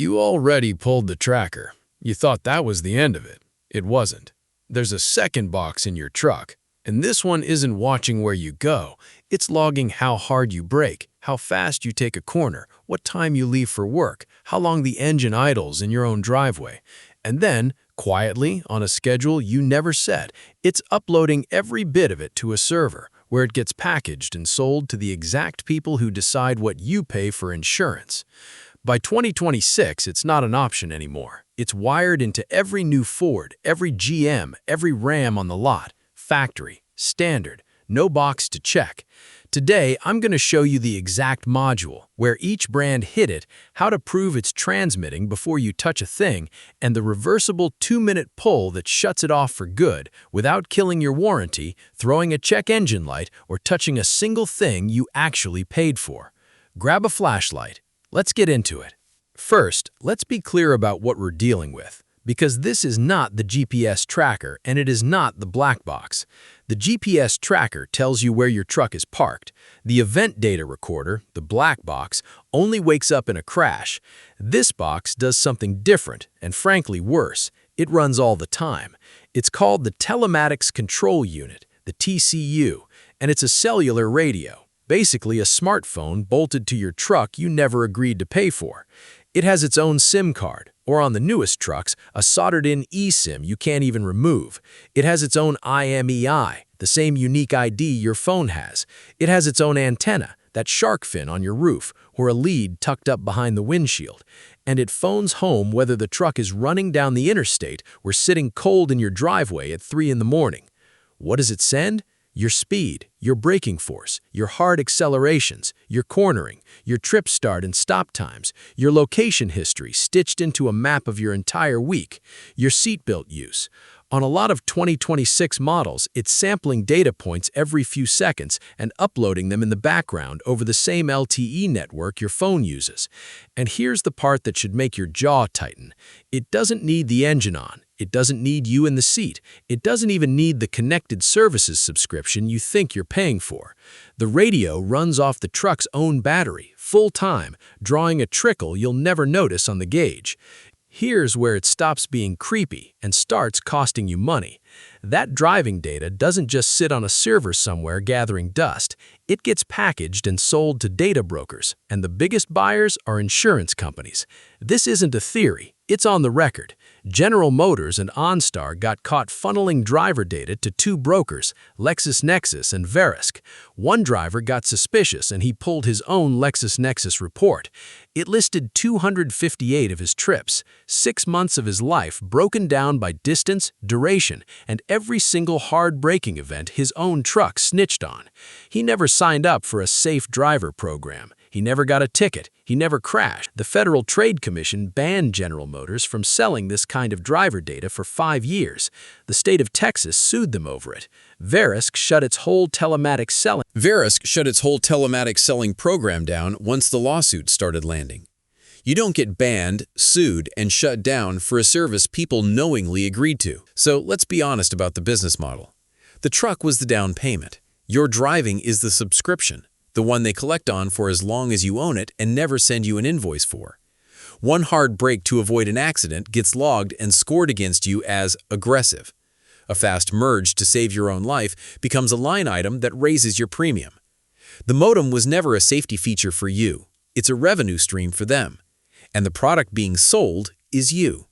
You already pulled the tracker. You thought that was the end of it. It wasn't. There's a second box in your truck, and this one isn't watching where you go. It's logging how hard you brake, how fast you take a corner, what time you leave for work, how long the engine idles in your own driveway. And then, quietly, on a schedule you never set, it's uploading every bit of it to a server, where it gets packaged and sold to the exact people who decide what you pay for insurance. By 2026, it's not an option anymore. It's wired into every new Ford, every GM, every Ram on the lot. Factory, standard, no box to check. Today, I'm going to show you the exact module, where each brand hit it, how to prove it's transmitting before you touch a thing, and the reversible 2-minute pull that shuts it off for good without killing your warranty, throwing a check engine light, or touching a single thing you actually paid for. Grab a flashlight. Let's get into it. First, let's be clear about what we're dealing with, because this is not the GPS tracker and it is not the black box. The GPS tracker tells you where your truck is parked. The event data recorder, the black box, only wakes up in a crash. This box does something different and frankly worse. It runs all the time. It's called the Telematics Control Unit, the TCU, and it's a cellular radio. Basically a smartphone bolted to your truck you never agreed to pay for. It has its own SIM card, or on the newest trucks, a soldered-in eSIM you can't even remove. It has its own IMEI, the same unique ID your phone has. It has its own antenna, that shark fin on your roof, or a lead tucked up behind the windshield. And it phones home whether the truck is running down the interstate or sitting cold in your driveway at 3 in the morning. What does it send? Your speed, your braking force, your hard accelerations, your cornering, your trip start and stop times, your location history stitched into a map of your entire week, your seatbelt use. On a lot of 2026 models, it's sampling data points every few seconds and uploading them in the background over the same LTE network your phone uses. And here's the part that should make your jaw tighten. It doesn't need the engine on. It doesn't need you in the seat. It doesn't even need the connected services subscription you think you're paying for. The radio runs off the truck's own battery, full time, drawing a trickle you'll never notice on the gauge. Here's where it stops being creepy and starts costing you money. That driving data doesn't just sit on a server somewhere gathering dust. It gets packaged and sold to data brokers, and the biggest buyers are insurance companies. This isn't a theory. It's on the record. General Motors and OnStar got caught funneling driver data to 2 brokers, LexisNexis and Verisk. One driver got suspicious and he pulled his own LexisNexis report. It listed 258 of his trips, 6 months of his life broken down by distance, duration, and every single hard braking event his own truck snitched on. He never signed up for a safe driver program. He never got a ticket. He never crashed. The Federal Trade Commission banned General Motors from selling this kind of driver data for 5 years. The state of Texas sued them over it. Verisk shut its whole telematics selling program down once the lawsuits started landing. You don't get banned, sued, and shut down for a service people knowingly agreed to. So let's be honest about the business model. The truck was the down payment. Your driving is the subscription, the one they collect on for as long as you own it and never send you an invoice for. One hard brake to avoid an accident gets logged and scored against you as aggressive. A fast merge to save your own life becomes a line item that raises your premium. The modem was never a safety feature for you. It's a revenue stream for them. And the product being sold is you.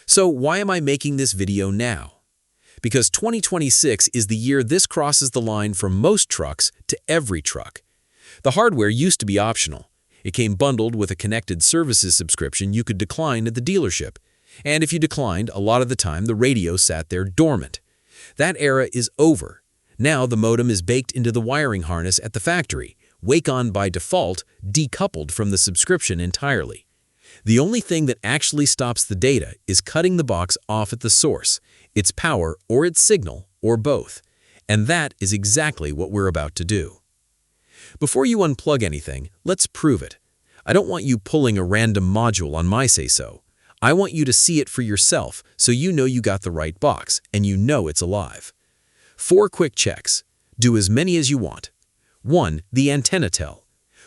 So why am I making this video now? Because 2026 is the year this crosses the line from most trucks to every truck. The hardware used to be optional. It came bundled with a connected services subscription you could decline at the dealership. And if you declined, a lot of the time the radio sat there dormant. That era is over. Now the modem is baked into the wiring harness at the factory, wake on by default, decoupled from the subscription entirely. The only thing that actually stops the data is cutting the box off at the source, its power or its signal, or both. And that is exactly what we're about to do. Before you unplug anything, let's prove it. I don't want you pulling a random module on my say-so. I want you to see it for yourself so you know you got the right box and you know it's alive. 4 quick checks. Do as many as you want. 1. The antenna tell.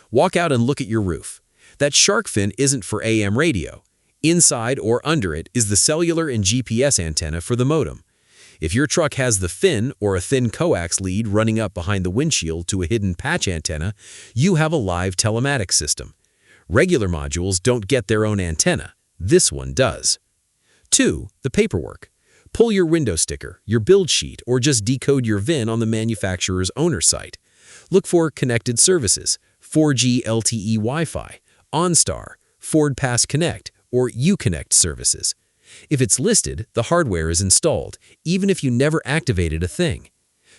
Walk out and look at your roof. That shark fin isn't for AM radio. Inside or under it is the cellular and GPS antenna for the modem. If your truck has the fin or a thin coax lead running up behind the windshield to a hidden patch antenna, you have a live telematics system. Regular modules don't get their own antenna. This one does. 2. The paperwork. Pull your window sticker, your build sheet, or just decode your VIN on the manufacturer's owner site. Look for connected services, 4G LTE Wi-Fi, OnStar, Ford Pass Connect, or Uconnect services. If it's listed, the hardware is installed, even if you never activated a thing.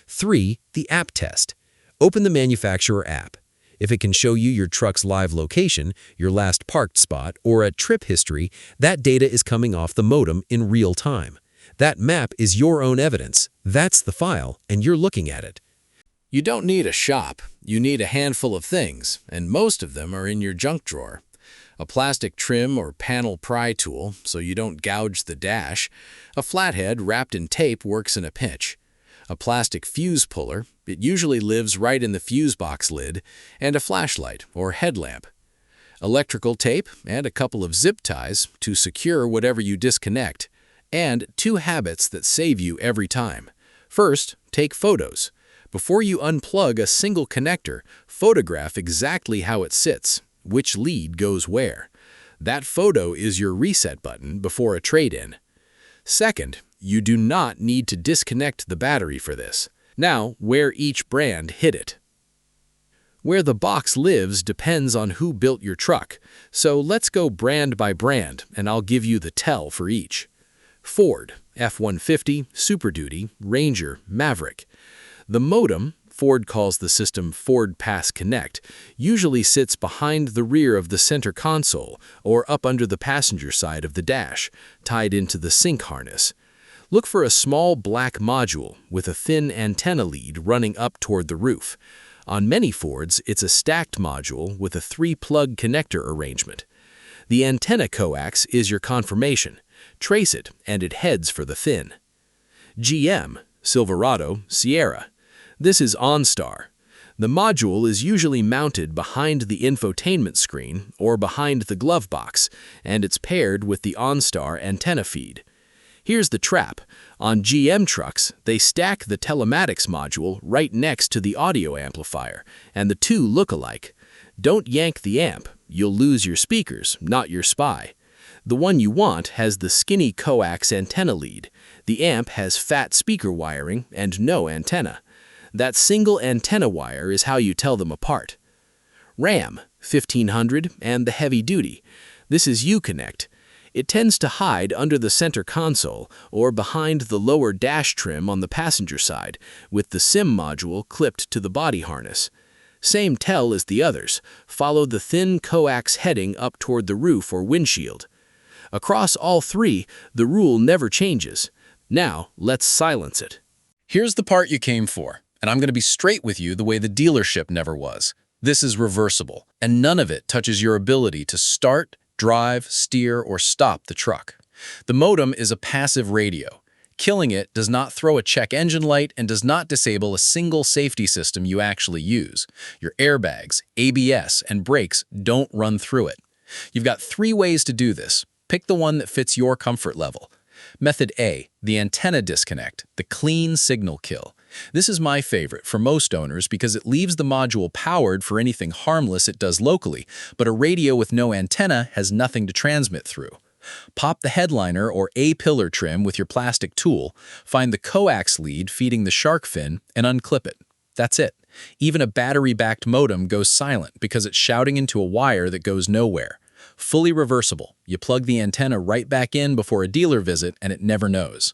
3. The app test. Open the manufacturer app. If it can show you your truck's live location, your last parked spot, or a trip history, that data is coming off the modem in real time. That map is your own evidence. That's the file, and you're looking at it. You don't need a shop. You need a handful of things, and most of them are in your junk drawer. A plastic trim or panel pry tool so you don't gouge the dash. A flathead wrapped in tape works in a pinch. A plastic fuse puller, it usually lives right in the fuse box lid, and a flashlight or headlamp. Electrical tape and a couple of zip ties to secure whatever you disconnect. And 2 habits that save you every time. First, take photos. Before you unplug a single connector, photograph exactly how it sits, which lead goes where. That photo is your reset button before a trade-in. Second, you do not need to disconnect the battery for this. Now, where each brand hid it. Where the box lives depends on who built your truck, so let's go brand by brand, and I'll give you the tell for each. Ford, F-150, Super Duty, Ranger, Maverick. The modem, Ford calls the system Ford Pass Connect, usually sits behind the rear of the center console or up under the passenger side of the dash, tied into the sync harness. Look for a small black module with a thin antenna lead running up toward the roof. On many Fords, it's a stacked module with a 3-plug connector arrangement. The antenna coax is your confirmation. Trace it, and it heads for the fin. GM, Silverado, Sierra. This is OnStar. The module is usually mounted behind the infotainment screen or behind the glove box, and it's paired with the OnStar antenna feed. Here's the trap. On GM trucks, they stack the telematics module right next to the audio amplifier, and the two look alike. Don't yank the amp. You'll lose your speakers, not your spy. The one you want has the skinny coax antenna lead. The amp has fat speaker wiring and no antenna. That single antenna wire is how you tell them apart. Ram, 1500, and the heavy duty. This is Uconnect. It tends to hide under the center console or behind the lower dash trim on the passenger side, with the SIM module clipped to the body harness. Same tell as the others. Follow the thin coax heading up toward the roof or windshield. Across all 3, the rule never changes. Now, let's silence it. Here's the part you came for, and I'm going to be straight with you the way the dealership never was. This is reversible, and none of it touches your ability to start, drive, steer, or stop the truck. The modem is a passive radio. Killing it does not throw a check engine light and does not disable a single safety system you actually use. Your airbags, ABS, and brakes don't run through it. You've got 3 ways to do this. Pick the one that fits your comfort level. Method A, the antenna disconnect, the clean signal kill. This is my favorite for most owners because it leaves the module powered for anything harmless it does locally, but a radio with no antenna has nothing to transmit through. Pop the headliner or A-pillar trim with your plastic tool, find the coax lead feeding the shark fin, and unclip it. That's it. Even a battery-backed modem goes silent because it's shouting into a wire that goes nowhere. Fully reversible. You plug the antenna right back in before a dealer visit and it never knows.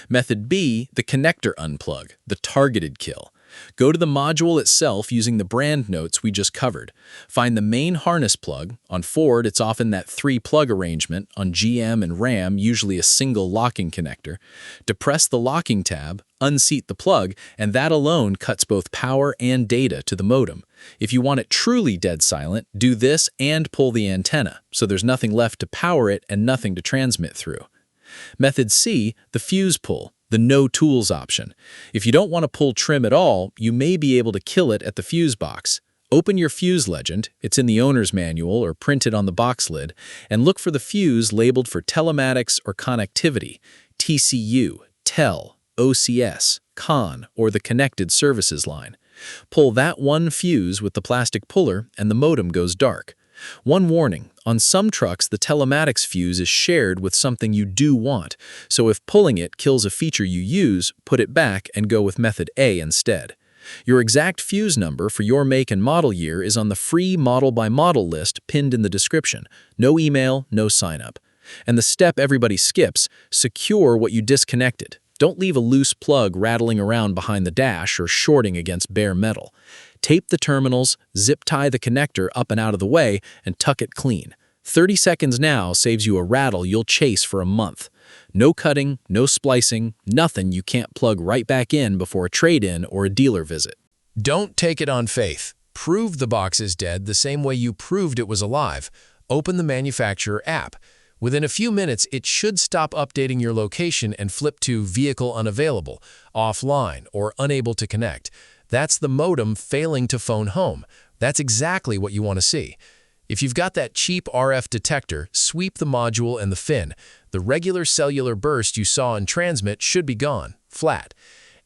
Method B, the connector unplug, the targeted kill. Go to the module itself using the brand notes we just covered. Find the main harness plug. On Ford, it's often that 3-plug arrangement. On GM and Ram, usually a single locking connector. Depress the locking tab, unseat the plug, and that alone cuts both power and data to the modem. If you want it truly dead silent, do this and pull the antenna, so there's nothing left to power it and nothing to transmit through. Method C, the fuse pull, the no tools option. If you don't want to pull trim at all, you may be able to kill it at the fuse box. Open your fuse legend, it's in the owner's manual or printed on the box lid, and look for the fuse labeled for telematics or connectivity, TCU, TEL, OCS, CON, or the connected services line. Pull that one fuse with the plastic puller and the modem goes dark. One warning, on some trucks the telematics fuse is shared with something you do want, so if pulling it kills a feature you use, put it back and go with method A instead. Your exact fuse number for your make and model year is on the free model by model list pinned in the description. No email, no sign up. And the step everybody skips, secure what you disconnected. Don't leave a loose plug rattling around behind the dash or shorting against bare metal. Tape the terminals, zip tie the connector up and out of the way, and tuck it clean. 30 seconds now saves you a rattle you'll chase for a month. No cutting, no splicing, nothing you can't plug right back in before a trade-in or a dealer visit. Don't take it on faith. Prove the box is dead the same way you proved it was alive. Open the manufacturer app. Within a few minutes, it should stop updating your location and flip to vehicle unavailable, offline, or unable to connect. That's the modem failing to phone home. That's exactly what you want to see. If you've got that cheap RF detector, sweep the module and the fin. The regular cellular burst you saw in transmit should be gone, flat.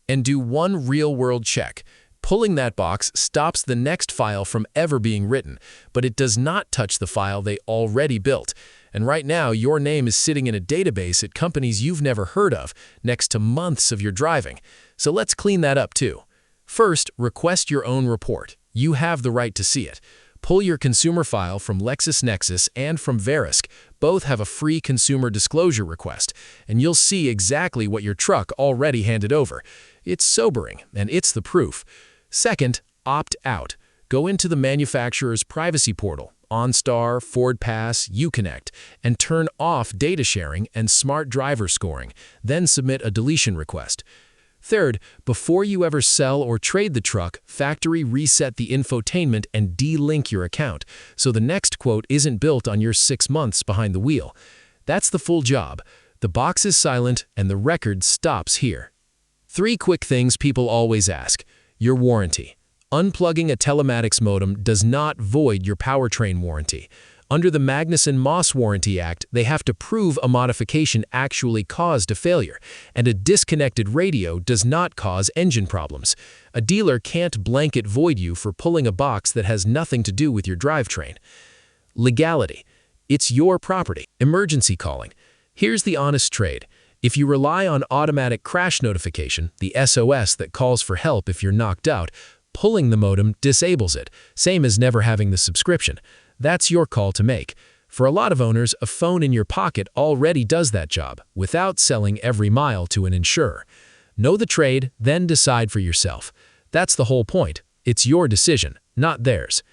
And do one real-world check. Pulling that box stops the next file from ever being written, but it does not touch the file they already built. And right now, your name is sitting in a database at companies you've never heard of, next to months of your driving. So let's clean that up too. First, request your own report. You have the right to see it. Pull your consumer file from LexisNexis and from Verisk. Both have a free consumer disclosure request, and you'll see exactly what your truck already handed over. It's sobering, and it's the proof. Second, opt out. Go into the manufacturer's privacy portal, OnStar, FordPass, Uconnect, and turn off data sharing and smart driver scoring. Then submit a deletion request. Third, before you ever sell or trade the truck, factory reset the infotainment and de-link your account, so the next quote isn't built on your 6 months behind the wheel. That's the full job. The box is silent and the record stops here. 3 quick things people always ask. Your warranty. Unplugging a telematics modem does not void your powertrain warranty. Under the Magnuson-Moss Warranty Act, they have to prove a modification actually caused a failure, and a disconnected radio does not cause engine problems. A dealer can't blanket void you for pulling a box that has nothing to do with your drivetrain. Legality. It's your property. Emergency calling. Here's the honest trade. If you rely on automatic crash notification, the SOS that calls for help if you're knocked out, pulling the modem disables it, same as never having the subscription. That's your call to make. For a lot of owners, a phone in your pocket already does that job, without selling every mile to an insurer. Know the trade, then decide for yourself. That's the whole point. It's your decision, not theirs.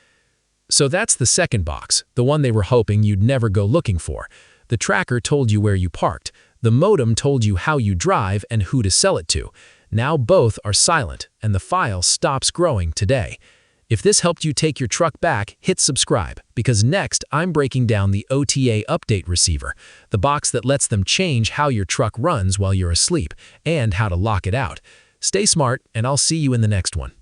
So that's the second box, the one they were hoping you'd never go looking for. The tracker told you where you parked. The modem told you how you drive and who to sell it to. Now both are silent, and the file stops growing today. If this helped you take your truck back, hit subscribe, because next I'm breaking down the OTA update receiver, the box that lets them change how your truck runs while you're asleep, and how to lock it out. Stay smart, and I'll see you in the next one.